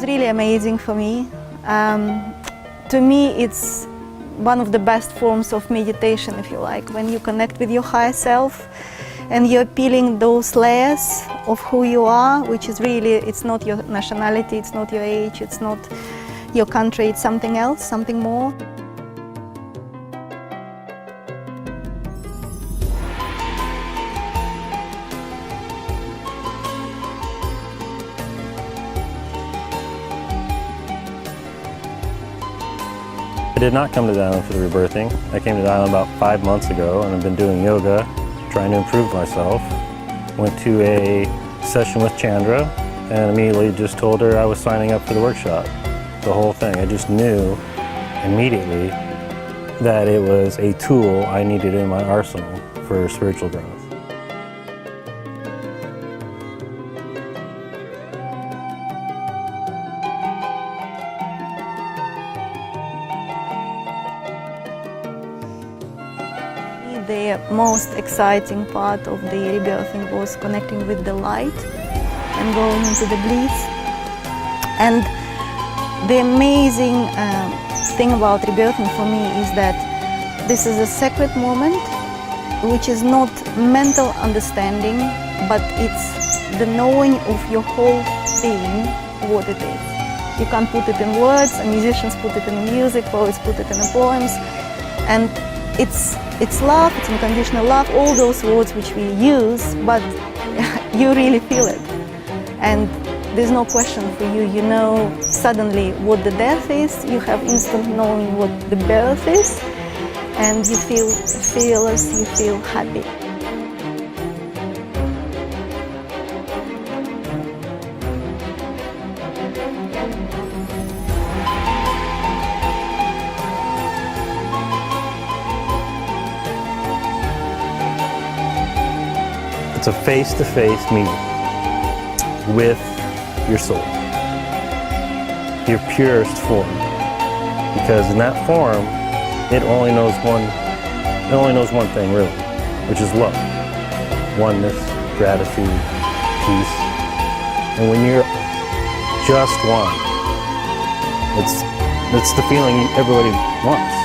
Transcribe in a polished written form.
was really amazing for me. To me, it's one of the best forms of meditation, if you like, when you connect with your higher self and you're peeling those layers of who you are, which is really, it's not your nationality, it's not your age, it's not your country, it's something else, something more. I did not come to the island for the rebirthing. I came to the island about 5 months ago and I've been doing yoga, trying to improve myself. Went to a session with Chandra and immediately just told her I was signing up for the workshop. The whole thing. I just knew immediately that it was a tool I needed in my arsenal for spiritual growth. The most exciting part of the rebirthing was connecting with the light and going into the bliss. And the amazing thing about rebirthing for me is that this is a sacred moment, which is not mental understanding, but it's the knowing of your whole being what it is. You can't put it in words, and musicians put it in music, poets put it in the poems, and it's love, it's unconditional love, all those words which we use, but you really feel it. And there's no question for you. You know suddenly what the death is, you have instant knowing what the birth is, and you feel fearless, you feel happy. It's a face-to-face meeting with your soul, your purest form. Because in that form, it only knows one thing really, which is love, oneness, gratitude, peace. And when you're just one, it's the feeling everybody wants.